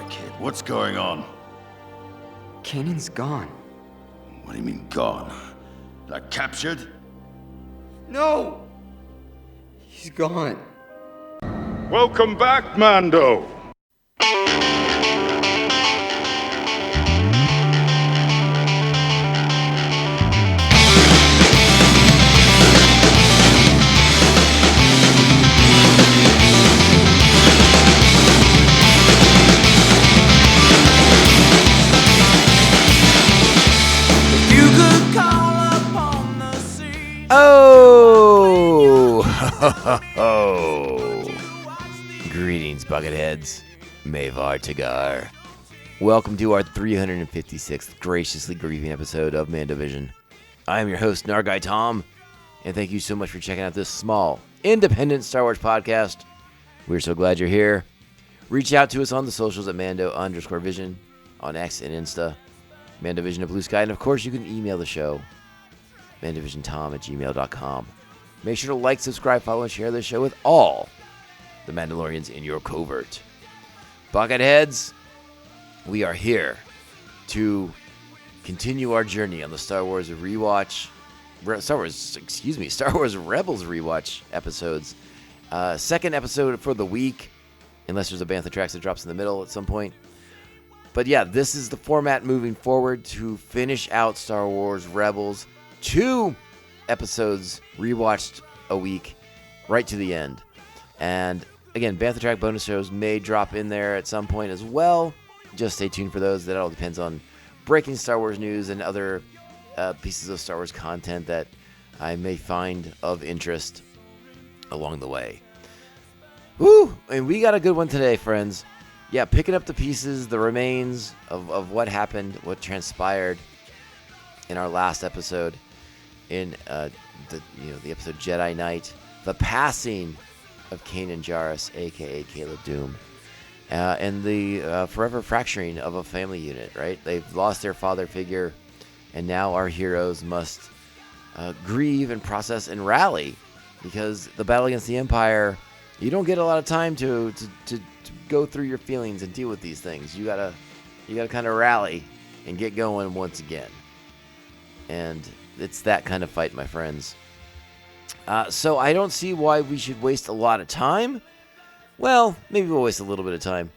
right, kid. What's going on? Kanan's gone. What do you mean, gone? Like, captured? No! He's gone. Welcome back, Mando! Oh! Greetings, Bucketheads. Mavar Tagar. Welcome to our 356th graciously grieving episode of MandoVision. I am your host, Nargai Tom, and thank you so much for checking out this small, independent Star Wars podcast. We're so glad you're here. Reach out to us on the socials at Mando_Vision on X and Insta, MandoVision at Blue Sky, and of course you can email the show, MandoVisionTom@gmail.com. Make sure to like, subscribe, follow, and share this show with all the Mandalorians in your covert. Bucketheads, we are here to continue our journey on the Star Wars Rebels rewatch episodes. Second episode for the week, unless there's a Bantha Tracks that drops in the middle at some point. But yeah, this is the format moving forward to finish out Star Wars Rebels. 2 episodes rewatched a week, right to the end. And again, Bantha Track bonus shows may drop in there at some point as well. Just stay tuned for those. That all depends on breaking Star Wars news and other pieces of Star Wars content that I may find of interest along the way. Woo! And we got a good one today, friends. Yeah, picking up the pieces, the remains of what happened, what transpired in our last episode. In the episode Jedi Knight, the passing of Kanan Jarrus, a.k.a. Caleb Dume, and the forever fracturing of a family unit, right? They've lost their father figure, and now our heroes must grieve and process and rally, because the battle against the Empire, you don't get a lot of time to go through your feelings and deal with these things. You gotta kind of rally and get going once again. And it's that kind of fight, my friends. So I don't see why we should waste a lot of time. Well, maybe we'll waste a little bit of time.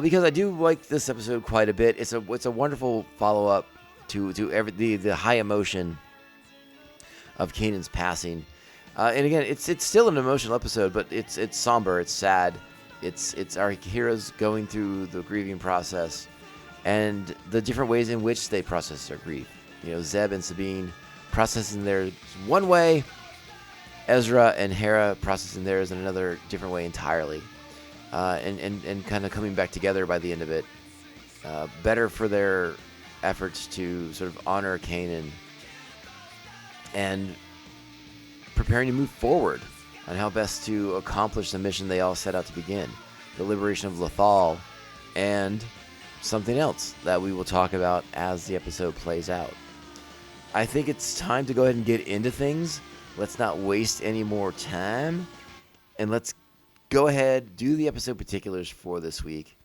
Because I do like this episode quite a bit. It's a wonderful follow-up to the high emotion of Kanan's passing. And again, it's still an emotional episode, but it's somber, it's sad. It's our heroes going through the grieving process and the different ways in which they process their grief. You know, Zeb and Sabine processing theirs one way, Ezra and Hera processing theirs in another different way entirely, and kind of coming back together by the end of it, better for their efforts to sort of honor Kanan and preparing to move forward on how best to accomplish the mission they all set out to begin, the liberation of Lothal, and something else that we will talk about as the episode plays out. I think it's time to go ahead and get into things. Let's not waste any more time. And let's go ahead, do the episode particulars for this week.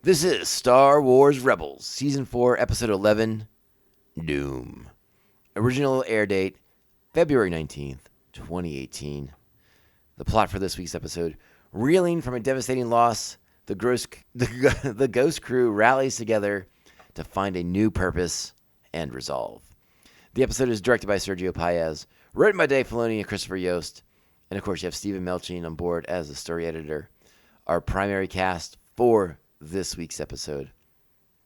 This is Star Wars Rebels, Season 4, Episode 11, DUME. Original air date, February 19th, 2018. The plot for this week's episode: reeling from a devastating loss, the Ghost Crew rallies together to find a new purpose and resolve. The episode is directed by Sergio Paez, written by Dave Filoni and Christopher Yost, and of course you have Stephen Melching on board as the story editor. Our primary cast for this week's episode: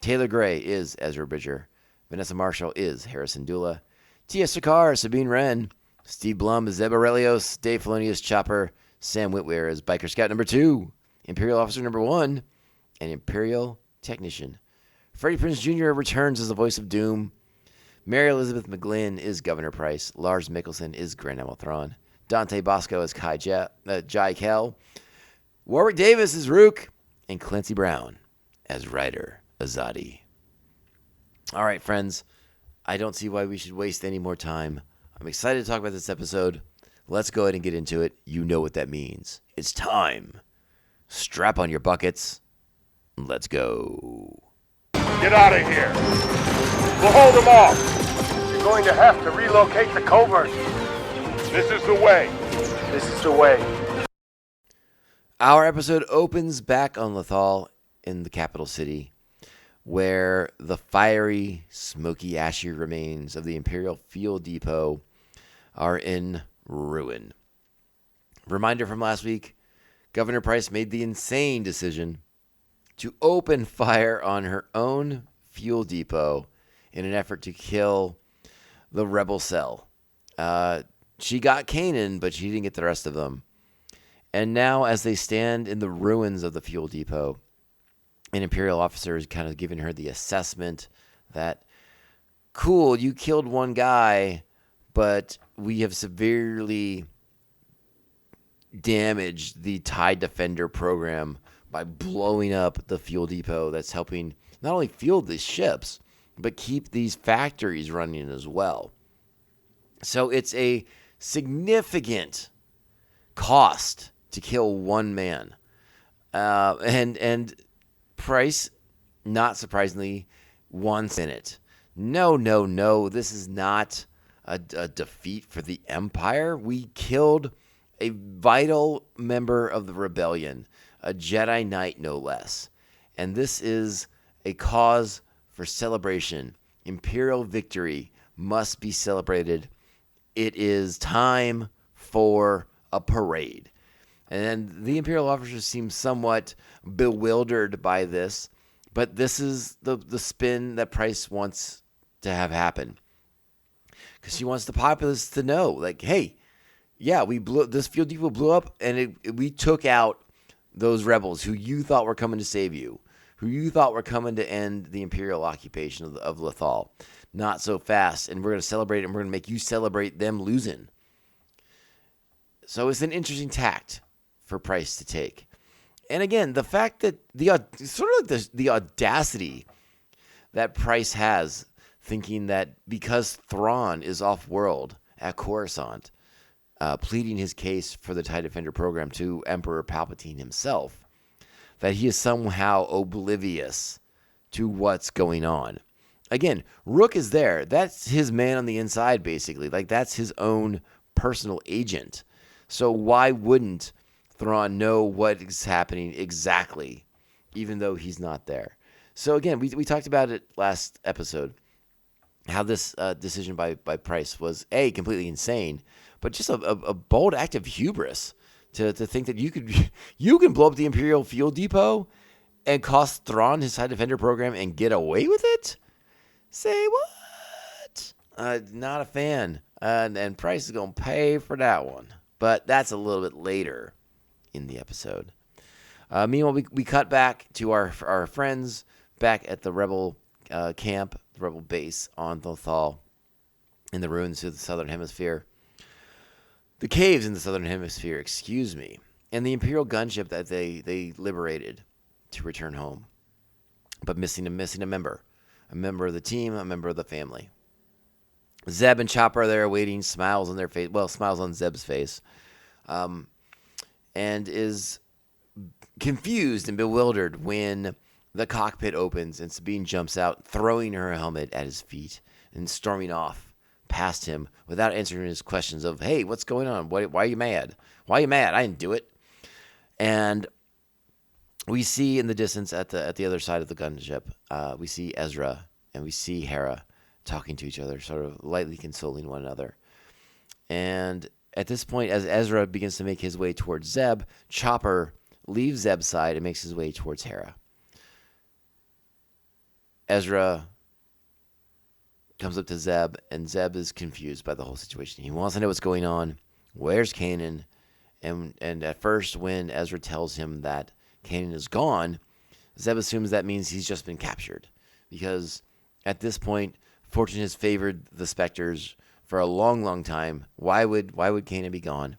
Taylor Gray is Ezra Bridger, Vanessa Marshall is Harrison Dula, Tia Sakar, Sabine Wren, Steve Blum is Zeb Aurelios, Dave Filoni is Chopper, Sam Witwer is Biker Scout number 2, Imperial Officer number 1, and Imperial Technician. Freddie Prinze Jr. returns as the voice of Doom. Mary Elizabeth McGlynn is Governor Price. Lars Mikkelsen is Grand Admiral Thrawn. Dante Bosco is Jai Kell. Warwick Davis is Rook. And Clancy Brown as Ryder Azadi. All right, friends. I don't see why we should waste any more time. I'm excited to talk about this episode. Let's go ahead and get into it. You know what that means. It's time. Strap on your buckets Let's go. Get out of here. We'll hold them off. You're going to have to relocate the covert. This is the way. This is the way. Our episode opens back on Lothal in the capital city, where the fiery, smoky, ashy remains of the Imperial Fuel Depot are in ruin. Reminder from last week, Governor Price made the insane decision to open fire on her own fuel depot in an effort to kill the rebel cell. She got Kanan, but she didn't get the rest of them. And now, as they stand in the ruins of the fuel depot, an Imperial officer is kind of giving her the assessment that, cool, you killed one guy, but we have severely damaged the TIE Defender program by blowing up the fuel depot that's helping not only fuel these ships, but keep these factories running as well. So it's a significant cost to kill one man. And Price, not surprisingly, wants in it. No, this is not a defeat for the Empire. We killed a vital member of the rebellion, a Jedi Knight no less. And this is a cause for celebration. Imperial victory must be celebrated. It is time for a parade. And the Imperial officers seem somewhat bewildered by this, but this is the spin that Price wants to have happen. Because she wants the populace to know, like, hey, yeah, this fuel depot blew up, and we took out those rebels who you thought were coming to save you, who you thought were coming to end the Imperial occupation of Lothal. Not so fast, and we're going to celebrate, and we're going to make you celebrate them losing. So it's an interesting tact for Price to take. And again, the fact that the audacity that Price has, thinking that because Thrawn is off-world at Coruscant, pleading his case for the TIE Defender program to Emperor Palpatine himself, that he is somehow oblivious to what's going on. Again, Rook is there. That's his man on the inside, basically. Like, that's his own personal agent. So why wouldn't Thrawn know what is happening exactly, even though he's not there? So again, we talked about it last episode, how this decision by Price was, A, completely insane, but just a bold act of hubris to think that you can blow up the Imperial Fuel Depot and cost Thrawn his TIE Defender program and get away with it? Say what? Not a fan. And Price is going to pay for that one. But that's a little bit later in the episode. Meanwhile, we cut back to our friends back at the Rebel camp, the Rebel base on Lothal, in the ruins of the Southern Hemisphere. The caves in the Southern Hemisphere, excuse me. And the Imperial gunship that they liberated to return home. But missing a member. A member of the team, a member of the family. Zeb and Chopper are there waiting, smiles on their face. Well, smiles on Zeb's face. And is confused and bewildered when the cockpit opens and Sabine jumps out, throwing her helmet at his feet and storming off past him without answering his questions of, hey, what's going on? Why are you mad? Why are you mad? I didn't do it. And we see in the distance at the other side of the gunship, we see Ezra and we see Hera talking to each other, sort of lightly consoling one another. And at this point, as Ezra begins to make his way towards Zeb, Chopper leaves Zeb's side and makes his way towards Hera. Ezra comes up to Zeb, and Zeb is confused by the whole situation. He wants to know what's going on. Where's Kanan? And at first, when Ezra tells him that Kanan is gone, Zeb assumes that means he's just been captured. Because at this point, fortune has favored the Spectres for a long, long time. Why would Kanan be gone?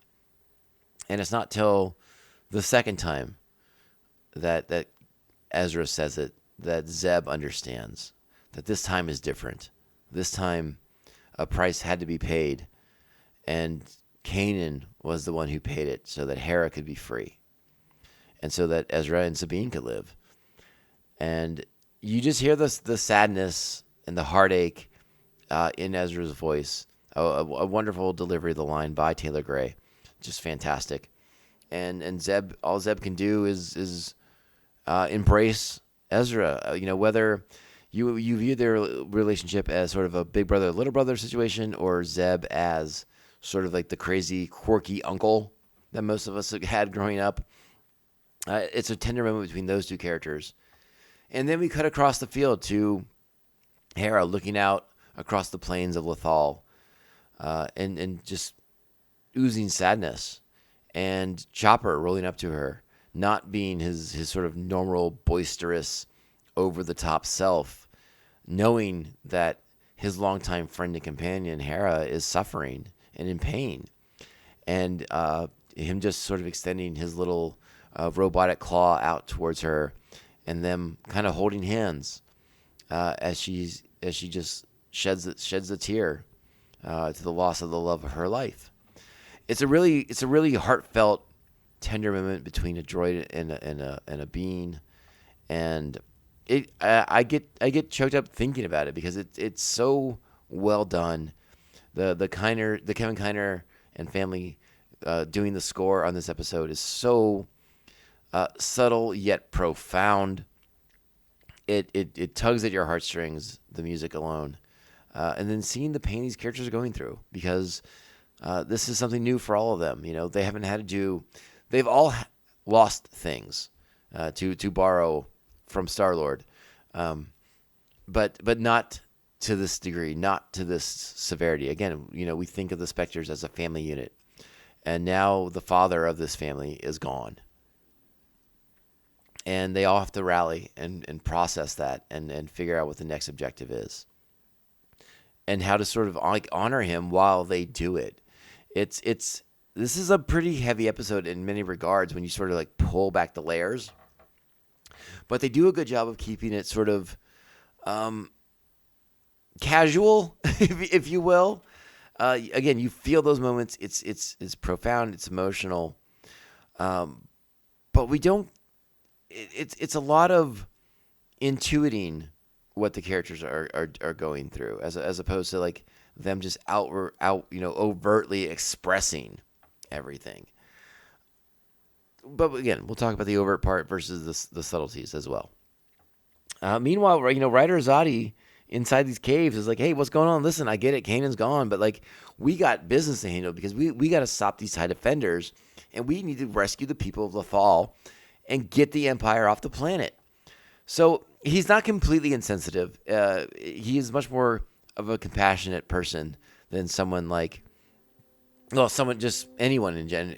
And it's not till the second time that Ezra says it that Zeb understands that this time is different. This time, a price had to be paid, and Kanan was the one who paid it so that Hera could be free, and so that Ezra and Sabine could live. And you just hear the sadness and the heartache in Ezra's voice. A wonderful delivery of the line by Taylor Gray, just fantastic. And Zeb, all Zeb can do is embrace Ezra. Whether you view their relationship as sort of a big brother, little brother situation, or Zeb as sort of like the crazy, quirky uncle that most of us had growing up. It's a tender moment between those two characters. And then we cut across the field to Hera looking out across the plains of Lothal, and just oozing sadness. And Chopper rolling up to her, not being his sort of normal, boisterous, over-the-top self, knowing that his longtime friend and companion, Hera, is suffering and in pain. And him just sort of extending his little robotic claw out towards her, and them kind of holding hands as she just sheds a tear to the loss of the love of her life. It's a really heartfelt, tender moment between a droid and a being, and I get choked up thinking about it because it's so well done. The Kevin Kiner and family doing the score on this episode is so subtle yet profound. It tugs at your heartstrings, the music alone, and then seeing the pain these characters are going through, because this is something new for all of them. They haven't had to do. They've all lost things to borrow from Star-Lord, but not to this degree, not to this severity. Again, we think of the Spectres as a family unit, and now the father of this family is gone. And they all have to rally and process that and figure out what the next objective is, and how to sort of honor him while they do it. This is a pretty heavy episode in many regards when you sort of pull back the layers, but they do a good job of keeping it sort of casual, if you will. Again, you feel those moments. It's profound. It's emotional, but we don't. It's a lot of intuiting what the characters are going through, as opposed to them just overtly expressing everything. But again, we'll talk about the overt part versus the subtleties as well. Meanwhile, Ryder Azadi inside these caves is like, hey, what's going on? Listen, I get it, Kanan's gone, but we got business to handle, because we got to stop these TIE defenders, and we need to rescue the people of Lothal and get the Empire off the planet. So he's not completely insensitive. He is much more of a compassionate person than someone anyone in gen.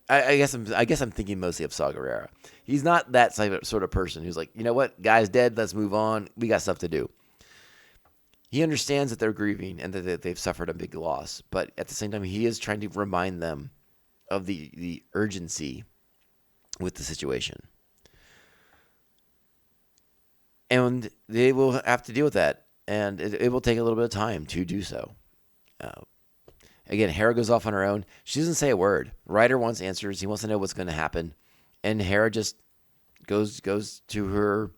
I guess I'm thinking mostly of Saw Gerrera. He's not that sort of person who's like, you know what, guy's dead, let's move on. We got stuff to do. He understands that they're grieving and that they've suffered a big loss, but at the same time, he is trying to remind them of the urgency with the situation. And they will have to deal with that, and it will take a little bit of time to do so. Again, Hera goes off on her own. She doesn't say a word. Ryder wants answers. He wants to know what's going to happen. And Hera just goes to her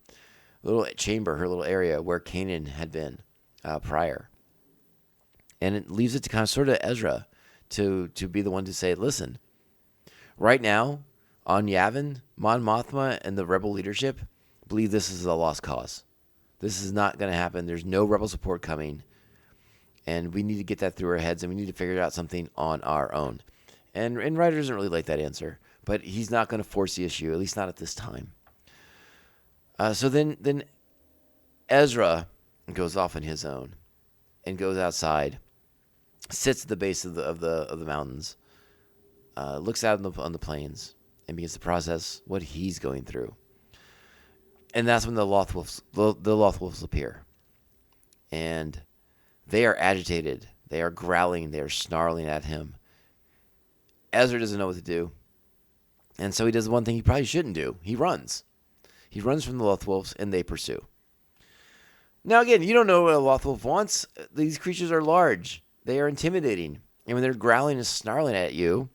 little chamber, her little area where Kanan had been prior. And it leaves it to kind of sort of Ezra to be the one to say, listen, right now on Yavin, Mon Mothma and the Rebel leadership believe this is a lost cause. This is not going to happen. There's no Rebel support coming. And we need to get that through our heads, and we need to figure out something on our own. And Ryder doesn't really like that answer, but he's not going to force the issue, at least not at this time. So then Ezra goes off on his own and goes outside, sits at the base of the mountains, looks out on the plains, and begins to process what he's going through. And that's when the Lothwolves appear, and they are agitated. They are growling. They are snarling at him. Ezra doesn't know what to do. And so he does the one thing he probably shouldn't do. He runs. He runs from the Lothwolves, and they pursue. Now, again, you don't know what a Lothwolf wants. These creatures are large. They are intimidating. And when they're growling and snarling at you,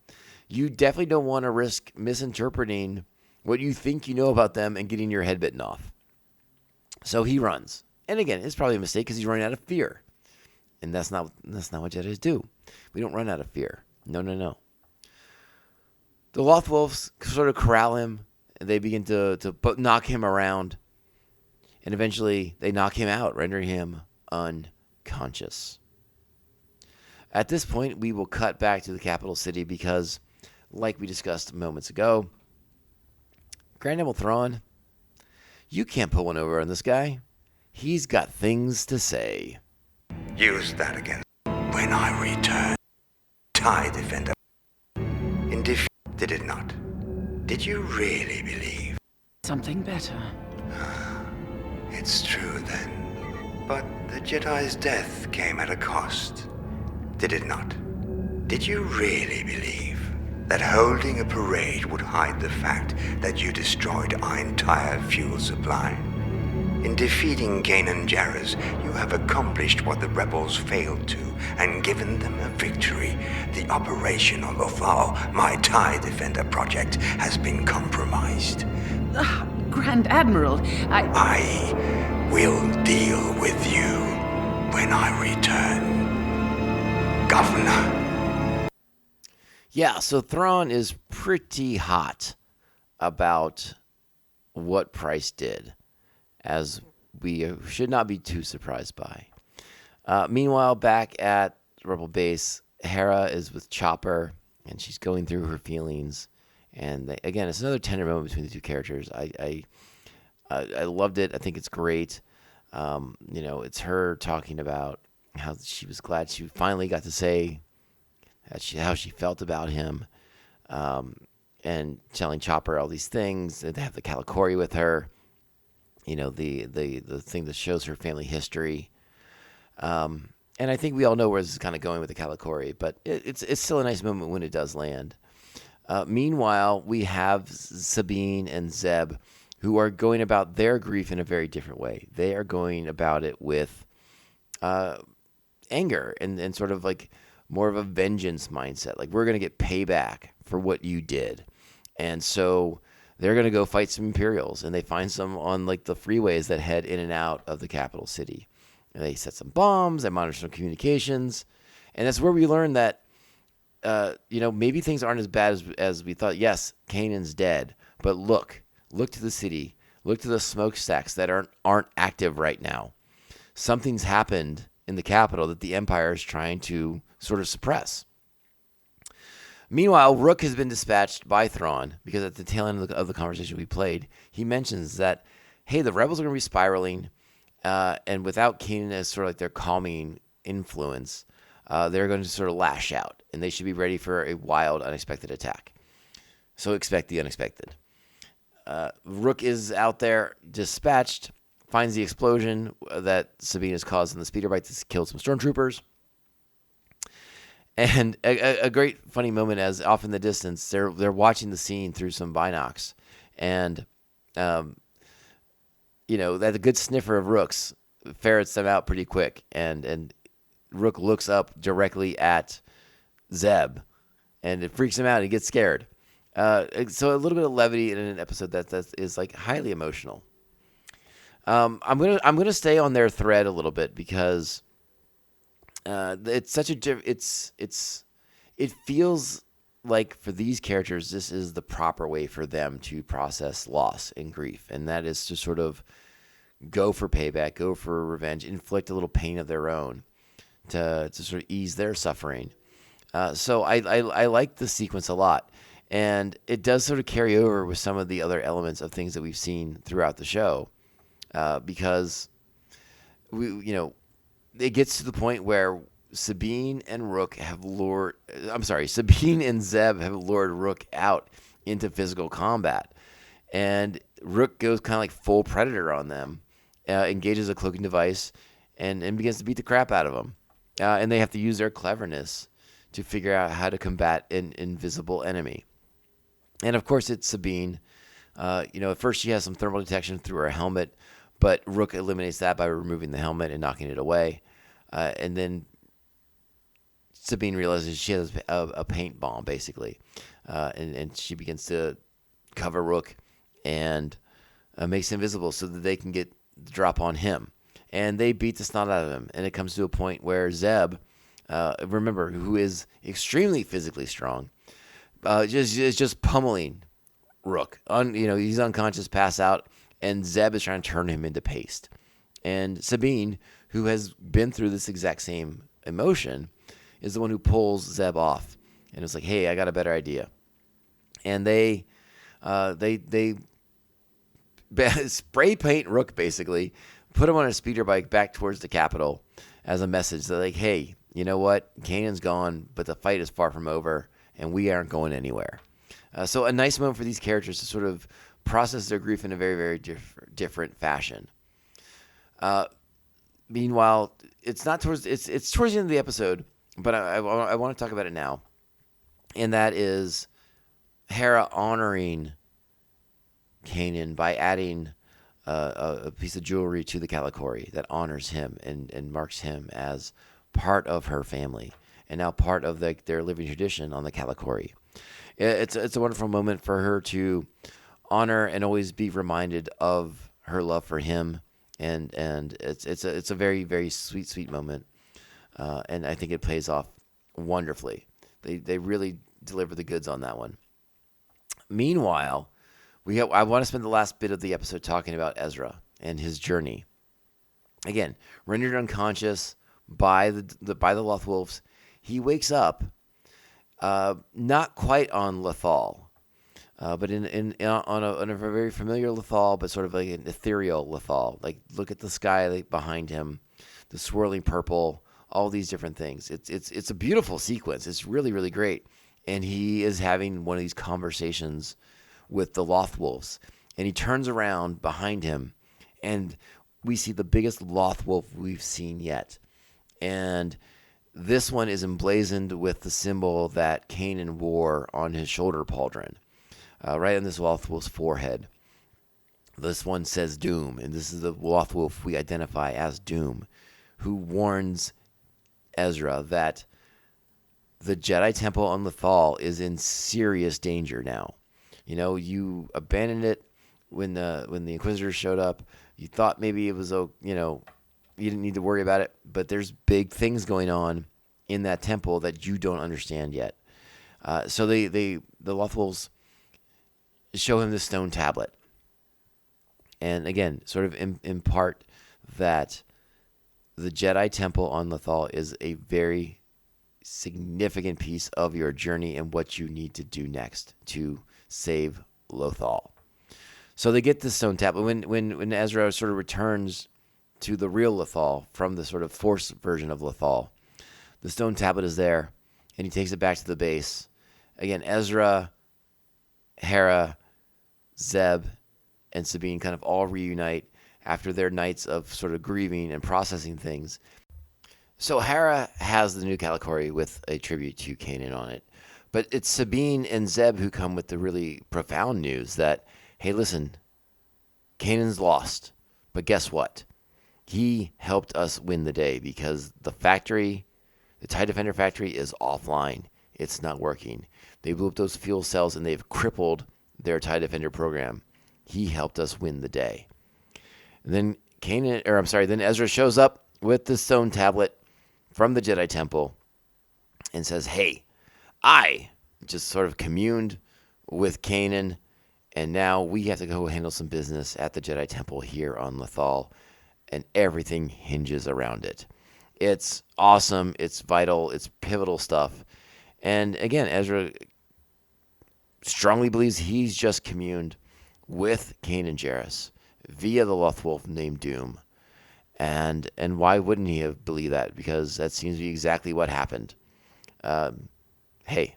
you definitely don't want to risk misinterpreting what you think you know about them and getting your head bitten off. So he runs. And again, it's probably a mistake because he's running out of fear. And that's not what Jedis do. We don't run out of fear. No. The Loth Wolves sort of corral him, and they begin to knock him around. And eventually, they knock him out, rendering him unconscious. At this point, we will cut back to the capital city because, like we discussed moments ago, Grand Admiral Thrawn, you can't pull one over on this guy. He's got things to say. Use that again. When I return, TIE Defender. In defeat, did it not? Did you really believe? Something better. It's true then. But the Jedi's death came at a cost. Did it not? Did you really believe that holding a parade would hide the fact that you destroyed our entire fuel supply? In defeating Kanan Jarrus, you have accomplished what the rebels failed to, and given them a victory. The operation on Lothal, my TIE Defender project, has been compromised. Grand Admiral, I will deal with you when I return, Governor. Yeah, so Thrawn is pretty hot about what Price did, as we should not be too surprised by. Meanwhile, back at Rebel Base, Hera is with Chopper, and she's going through her feelings. And again, it's another tender moment between the two characters. I loved it. I think it's great. It's her talking about how she was glad she finally got to say how she felt about him, and telling Chopper all these things. And they have the Calicori with her. The thing that shows her family history. And I think we all know where this is kind of going with the Calicori, but it's still a nice moment when it does land. Meanwhile, we have Sabine and Zeb, who are going about their grief in a very different way. They are going about it with anger and sort of like more of a vengeance mindset. Like, we're going to get payback for what you did. And so they're going to go fight some Imperials, and they find some on like the freeways that head in and out of the capital city. And they set some bombs, they monitor some communications, and that's where we learn that, maybe things aren't as bad as we thought. Yes, Kanan's dead, but look to the city, look to the smokestacks that aren't active right now. Something's happened in the capital that the Empire is trying to sort of suppress. Meanwhile, Rook has been dispatched by Thrawn because at the tail end of the conversation we played, he mentions that, hey, the rebels are going to be spiraling, and without Kanan as sort of like their calming influence, they're going to sort of lash out, and they should be ready for a wild, unexpected attack. So expect the unexpected. Rook is out there, dispatched, finds the explosion that Sabine has caused in the speeder bike that's killed some stormtroopers. And a great funny moment as off in the distance, they're watching the scene through some binocs, and that a good sniffer of Rook's ferrets them out pretty quick, and Rook looks up directly at Zeb, and it freaks him out. He gets scared. So a little bit of levity in an episode that is like highly emotional. I'm gonna stay on their thread a little bit because it's such it feels like for these characters this is the proper way for them to process loss and grief, and that is to sort of go for payback, go for revenge, inflict a little pain of their own to sort of ease their suffering. So I like the sequence a lot, and it does sort of carry over with some of the other elements of things that we've seen throughout the show, because it gets to the point where Sabine and Zeb have lured Rook out into physical combat, and Rook goes kind of like full Predator on them, engages a cloaking device, and begins to beat the crap out of them, and they have to use their cleverness to figure out how to combat an invisible enemy. And of course, it's Sabine. At first she has some thermal detection through her helmet, but Rook eliminates that by removing the helmet and knocking it away. And then Sabine realizes she has a paint bomb, basically. And she begins to cover Rook and makes him invisible so that they can get the drop on him. And they beat the snot out of him. And it comes to a point where Zeb, remember, who is extremely physically strong, is just pummeling Rook. He's unconscious, pass out, and Zeb is trying to turn him into paste. And Sabine, who has been through this exact same emotion, is the one who pulls Zeb off. And it's like, hey, I got a better idea. And they spray paint Rook, basically, put him on a speeder bike back towards the Capitol as a message. They're like, hey, you know what? Kanan's gone, but the fight is far from over, and we aren't going anywhere. So a nice moment for these characters to sort of process their grief in a very, very different fashion. Meanwhile, it's towards the end of the episode, but I want to talk about it now, and that is Hera honoring Kanan by adding a piece of jewelry to the Calicori that honors him and marks him as part of her family and now part of their living tradition on the Calicori. It's a wonderful moment for her to honor and always be reminded of her love for him, and it's a very, very sweet moment, and I think it pays off wonderfully. They really deliver the goods on that one. Meanwhile, I want to spend the last bit of the episode talking about Ezra and his journey. Again, rendered unconscious by the Lothwolves, he wakes up, not quite on Lothal, but on a very familiar Lothal, but sort of like an ethereal Lothal. Like, look at the sky behind him, the swirling purple, all these different things. It's a beautiful sequence. It's really, really great. And he is having one of these conversations with the Lothwolves, and he turns around behind him, and we see the biggest Lothwolf we've seen yet. And this one is emblazoned with the symbol that Kanan wore on his shoulder pauldron, right on this Lothwolf's forehead. This one says Doom, and this is the Lothwolf we identify as Doom, who warns Ezra that the Jedi Temple on Lothal is in serious danger now. You abandoned it when the Inquisitors showed up. You thought maybe it was, you didn't need to worry about it, but there's big things going on in that temple that you don't understand yet. So the Lothwolves show him the stone tablet, and again, sort of impart that the Jedi Temple on Lothal is a very significant piece of your journey and what you need to do next to save Lothal. So they get this stone tablet. When Ezra sort of returns to the real Lothal from the sort of Force version of Lothal, the stone tablet is there, and he takes it back to the base. Again, Ezra, Hera, Zeb, and Sabine kind of all reunite after their nights of sort of grieving and processing things. So Hera has the new Calicori with a tribute to Kanan on it. But it's Sabine and Zeb who come with the really profound news that, hey, listen, Kanan's lost. But guess what? He helped us win the day because the factory, the TIE Defender factory, is offline. It's not working. They blew up those fuel cells and they've crippled their TIE Defender program. He helped us win the day. And then then Ezra shows up with the stone tablet from the Jedi Temple and says, hey, I just sort of communed with Kanan, and now we have to go handle some business at the Jedi Temple here on Lothal, and everything hinges around it. It's awesome, it's vital, it's pivotal stuff. And again, Ezra strongly believes he's just communed with Kanan Jarrus via the Lothwolf named Doom. And why wouldn't he have believed that? Because that seems to be exactly what happened. Hey,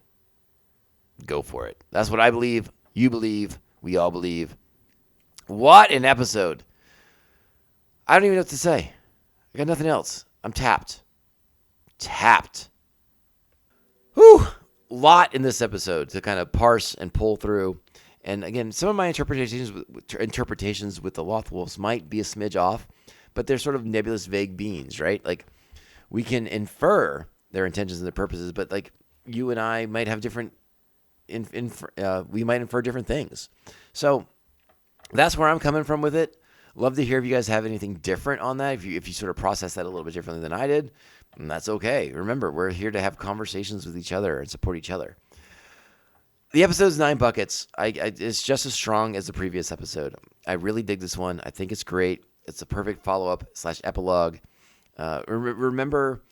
go for it. That's what I believe. You believe. We all believe. What an episode. I don't even know what to say. I got nothing else. I'm tapped. Whew. Lot in this episode to kind of parse and pull through. And again, some of my interpretations with the Lothwolves might be a smidge off, but they're sort of nebulous, vague beings, right? Like, we can infer their intentions and their purposes, but like, you and I might have different, we might infer different things. So that's where I'm coming from with it. Love to hear if you guys have anything different on that. If you sort of process that a little bit differently than I did, and that's okay. Remember, we're here to have conversations with each other and support each other. The episode's 9 buckets. It's just as strong as the previous episode. I really dig this one. I think it's great. It's a perfect follow-up / epilogue. Remember,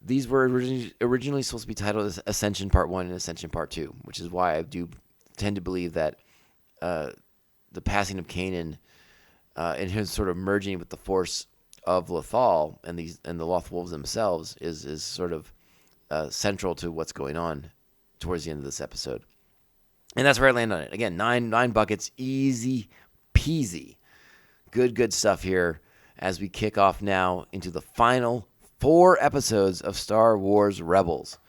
these were originally supposed to be titled as Ascension Part 1 and Ascension Part 2, which is why I do tend to believe that the passing of Kanan and his sort of merging with the force of Lothal and the Loth Wolves themselves is sort of central to what's going on towards the end of this episode. And that's where I land on it. Again, 9 buckets, easy peasy. Good stuff here as we kick off now into the final 4 episodes of Star Wars Rebels.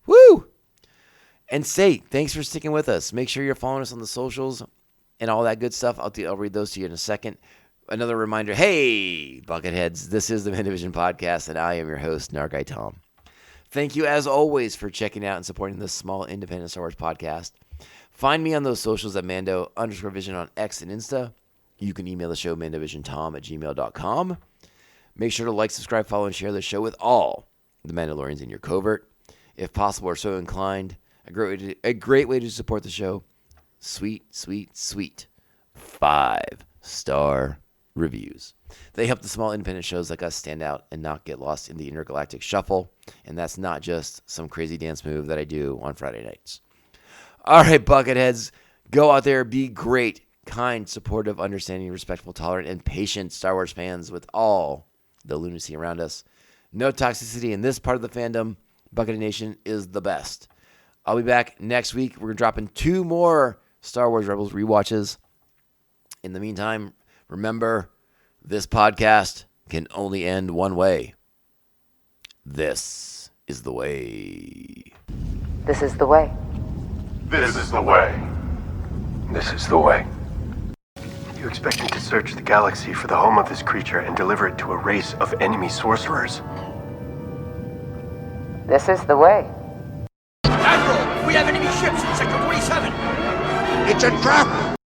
Woo! And thanks for sticking with us. Make sure you're following us on the socials and all that good stuff. I'll read those to you in a second. Another reminder, hey, Bucketheads, this is the MandoVision podcast, and I am your host, Narguy Tom. Thank you, as always, for checking out and supporting this small independent Star Wars podcast. Find me on those socials at Mando_Vision on X and Insta. You can email the show, MandoVisionTom@gmail.com. Make sure to like, subscribe, follow, and share the show with all the Mandalorians in your covert. If possible or so inclined, a great way to support the show, sweet 5-star reviews. They help the small independent shows like us stand out and not get lost in the intergalactic shuffle. And that's not just some crazy dance move that I do on Friday nights. All right, Bucketheads, go out there, be great, kind, supportive, understanding, respectful, tolerant, and patient Star Wars fans with all the lunacy around us. No toxicity in this part of the fandom. Buckethead Nation is the best. I'll be back next week. We're dropping 2 more Star Wars Rebels rewatches. In the meantime, remember, this podcast can only end one way. This is the way. This is the way. This is the way. This is the way. You expect me to search the galaxy for the home of this creature and deliver it to a race of enemy sorcerers? This is the way. Admiral, we have enemy ships in Sector 47! It's a trap!